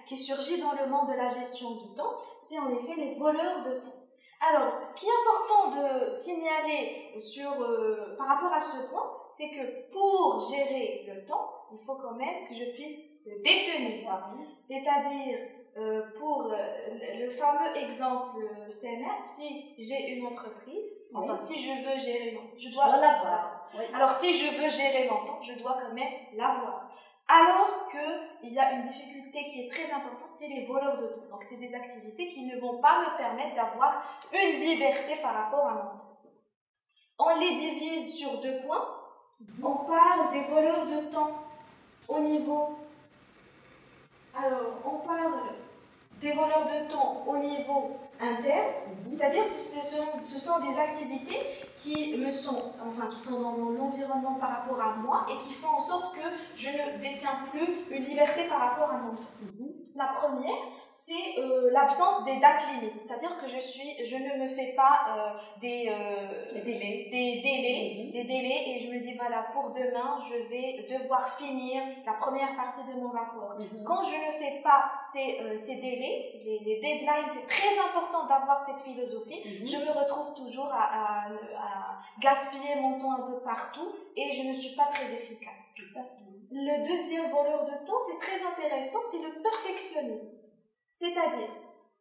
qui surgit dans le monde de la gestion du temps, c'est en effet les voleurs de temps. Alors, ce qui est important de signaler par rapport à ce point, c'est que pour gérer le temps, il faut quand même que je puisse le détenir. C'est-à-dire, pour le fameux exemple CNR, si j'ai une entreprise, enfin si je veux gérer mon temps, je dois l'avoir. Oui. Alors si je veux gérer mon temps, je dois quand même l'avoir. Alors qu'il y a une difficulté qui est très importante, c'est les voleurs de temps. Donc c'est des activités qui ne vont pas me permettre d'avoir une liberté par rapport à mon temps. On les divise sur 2 points. On parle des voleurs de temps au niveau... Alors, on parle des voleurs de temps au niveau interne, c'est-à-dire ce sont des activités qui sont dans mon environnement par rapport à moi et qui font en sorte que je ne détiens plus une liberté par rapport à mon temps. La première, c'est l'absence des dates limites, c'est-à-dire que je ne me fais pas des délais et je me dis voilà, pour demain je vais devoir finir la première partie de mon rapport. Quand je ne fais pas ces délais, les deadlines, c'est très important d'avoir cette philosophie. Je me retrouve toujours à gaspiller mon temps un peu partout et je ne suis pas très efficace. Le deuxième voleur de temps, c'est très intéressant, c'est le perfectionnisme. C'est-à-dire,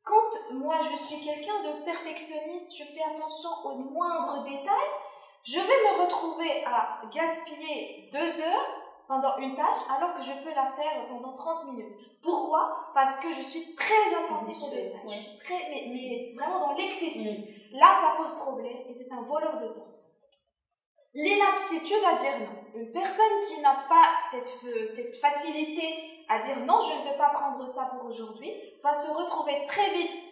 quand moi je suis quelqu'un de perfectionniste, je fais attention aux moindres détails, je vais me retrouver à gaspiller 2 heures pendant une tâche alors que je peux la faire pendant 30 minutes. Pourquoi? Parce que je suis très attentive aux détails. Je suis mais vraiment dans l'excessif. Là, ça pose problème et c'est un voleur de temps. L'inaptitude à dire non. Une personne qui n'a pas cette facilité à dire non, je ne peux pas prendre ça pour aujourd'hui, va se retrouver très vite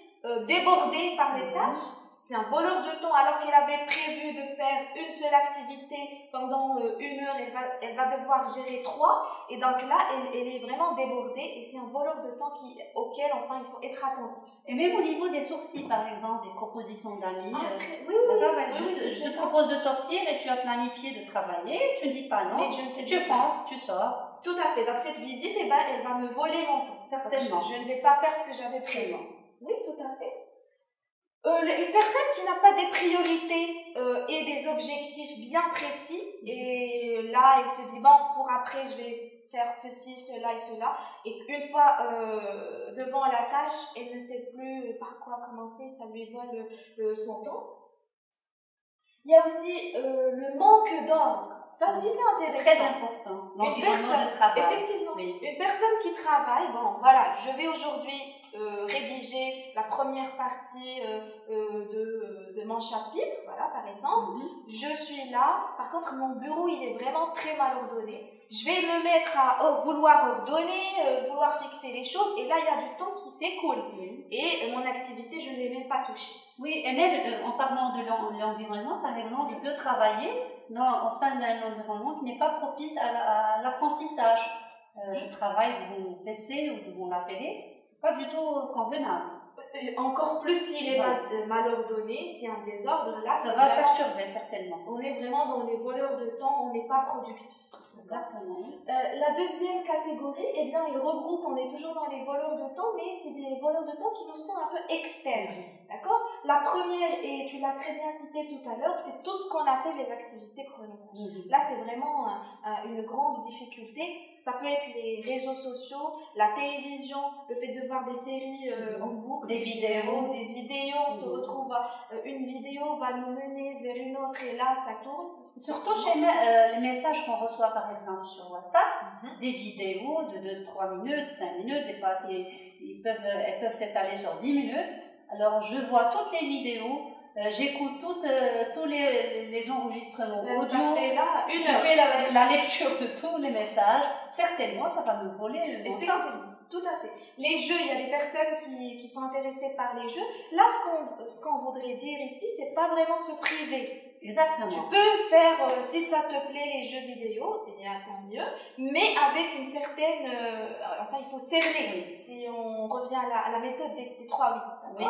débordée par les tâches. C'est un voleur de temps alors qu'elle avait prévu de faire une seule activité pendant 1 heure, elle va devoir gérer 3 et donc là elle est vraiment débordée et c'est un voleur de temps auquel enfin il faut être attentif. Et même au niveau des sorties par exemple, des propositions d'amis, je te propose de sortir et tu as planifié de travailler, tu ne dis pas non, mais tu fonces, tu sors. Tout à fait, donc cette visite elle va me voler mon temps. Certainement. Je ne vais pas faire ce que j'avais prévu. Oui, tout à fait. Une personne qui n'a pas des priorités et des objectifs bien précis, et là elle se dit bon, pour après je vais faire ceci, cela et cela, et une fois devant la tâche, elle ne sait plus par quoi commencer, ça lui vole son temps. Il y a aussi le manque d'ordre. Ça aussi c'est intéressant. Très important. L'environnement de travail. Effectivement. Oui. Une personne qui travaille, bon voilà, je vais aujourd'hui rédiger la première partie de mon chapitre, voilà par exemple. Je suis là, par contre mon bureau il est vraiment très mal ordonné. Je vais me mettre à vouloir ordonner, vouloir fixer les choses, et là il y a du temps qui s'écoule. Et mon activité je ne l'ai même pas touchée. Oui, et même en parlant de l'environnement, par exemple, je peux travailler au sein d'un environnement qui n'est pas propice à l'apprentissage. Je travaille devant mon PC ou devant la télé, c'est pas du tout convenable. Encore plus s'il est mal ordonné, s'il y a un désordre, là ça va perturber certainement. On est vraiment dans les voleurs de temps, on n'est pas productif. Exactement. La deuxième catégorie, eh bien, il regroupe, on est toujours dans les voleurs de temps, mais c'est des voleurs de temps qui nous sont un peu externes. D'accord? La première, et tu l'as très bien cité tout à l'heure, c'est tout ce qu'on appelle les activités chronophages. Là, c'est vraiment une grande difficulté. Ça peut être les réseaux sociaux, la télévision, le fait de voir des séries en boucle, des vidéos, on se retrouve, une vidéo va nous mener vers une autre et là, ça tourne. Surtout chez les messages qu'on reçoit par exemple sur WhatsApp, des vidéos de 2-3 minutes, 5 minutes, des fois elles peuvent s'étaler sur 10 minutes. Alors je vois toutes les vidéos, j'écoute tous les enregistrements audio, je fais la lecture de tous les messages. Certainement, ça va me voler le temps. Effectivement. Tout à fait. Les jeux, il y a des personnes qui sont intéressées par les jeux. Là, ce qu'on voudrait dire ici, c'est pas vraiment se priver. Exactement. Tu peux faire, si ça te plaît, les jeux vidéo, eh bien tant mieux, mais avec une certaine... enfin, il faut cerner, si on revient à la méthode des 3-8. Oui.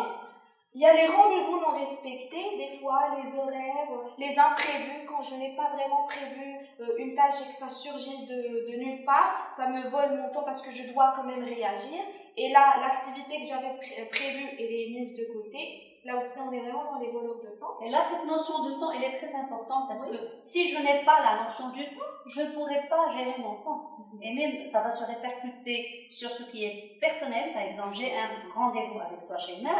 Il y a les rendez-vous non respectés, des fois, les horaires, les imprévus, quand je n'ai pas vraiment prévu une tâche et que ça surgit de nulle part, ça me vole mon temps parce que je dois quand même réagir. et là, l'activité que j'avais prévue, elle est mise de côté. Là aussi, on est vraiment dans les voleurs de temps. Et là, cette notion de temps, elle est très importante parce que si je n'ai pas la notion du temps, je ne pourrai pas gérer mon temps. Et même, ça va se répercuter sur ce qui est personnel. Par exemple, j'ai un rendez-vous avec toi chez moi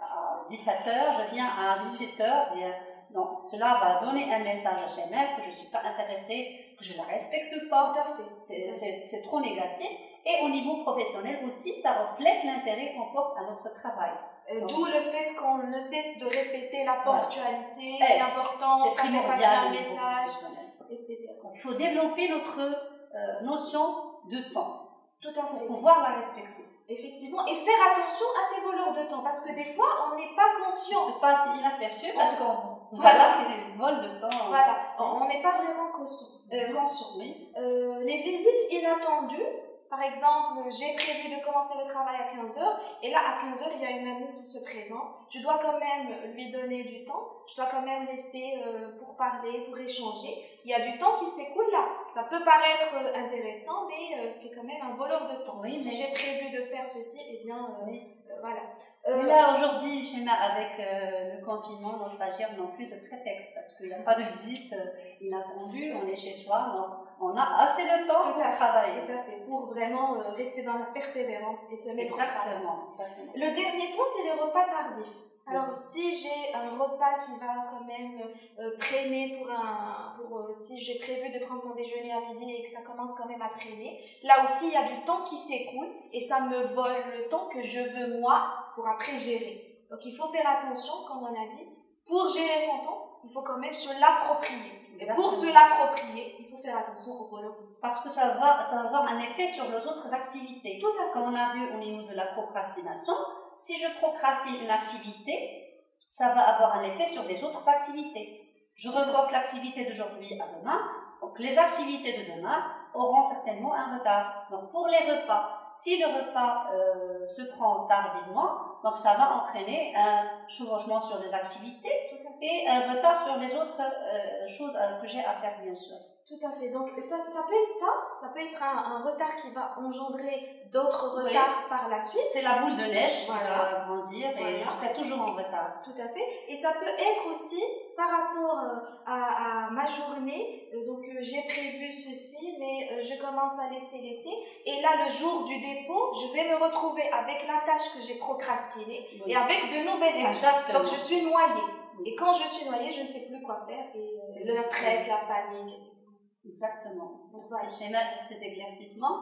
à 17h, je viens à 18h. Donc, cela va donner un message à Shemer que je ne suis pas intéressée, que je ne la respecte pas. Tout à fait. C'est trop négatif. Et au niveau professionnel aussi, ça reflète l'intérêt qu'on porte à notre travail. D'où le fait qu'on ne cesse de répéter la ponctualité, c'est important, ça fait passer un message, etc. Donc, il faut développer notre notion de temps. Tout à fait. Pour pouvoir la respecter. Effectivement, et faire attention à ces voleurs de temps, parce que des fois, on n'est pas conscient. Il se passe inaperçu parce qu'on vole le temps. Voilà, on n'est pas vraiment conscient. Oui. Les visites inattendues, par exemple, j'ai prévu de commencer le travail à 15h, et là, à 15h, il y a une amie qui se présente. Je dois quand même lui donner du temps, je dois quand même rester pour parler, pour échanger. Il y a du temps qui s'écoule là. Ça peut paraître intéressant, mais c'est quand même un voleur de temps. Oui, si j'ai prévu de faire ceci, eh bien, voilà. Mais là, aujourd'hui, avec le confinement, nos stagiaires n'ont plus de prétexte parce qu'il n'y a pas de visite inattendue, on est chez soi, donc on a assez de temps pour travailler. Tout à fait, pour vraiment rester dans la persévérance et se mettre au travail. Exactement. Le dernier point, c'est les repas tardifs. Alors, si j'ai un repas qui va quand même traîner si j'ai prévu de prendre mon déjeuner à midi et que ça commence quand même à traîner, là aussi, il y a du temps qui s'écoule et ça me vole le temps que je veux moi pour après gérer. Donc, il faut faire attention, comme on a dit, pour gérer son temps, il faut quand même se l'approprier. Et pour se l'approprier, il faut faire attention aux voleurs de temps. Parce que ça va avoir un effet sur les autres activités. Tout à fait. Comme on a vu au niveau de la procrastination, si je procrastine une activité, ça va avoir un effet sur les autres activités. Je reporte l'activité d'aujourd'hui à demain, donc les activités de demain auront certainement un retard. Donc pour les repas, si le repas se prend tardivement, donc ça va entraîner un chevauchement sur les activités et un retard sur les autres choses que j'ai à faire, bien sûr. Tout à fait. Donc ça peut être un retard qui va engendrer d'autres retards par la suite. C'est la boule de neige qui va grandir et je serai toujours en retard. Tout à fait. Et ça peut être aussi par rapport à ma journée. Donc j'ai prévu ceci, mais je commence à laisser. Et là, le jour du dépôt, je vais me retrouver avec la tâche que j'ai procrastinée et avec de nouvelles tâches. Exactement. Donc je suis noyée. Et quand je suis noyée, je ne sais plus quoi faire. Et le stress, la panique, etc. Exactement. Merci Shemer pour ces éclaircissements.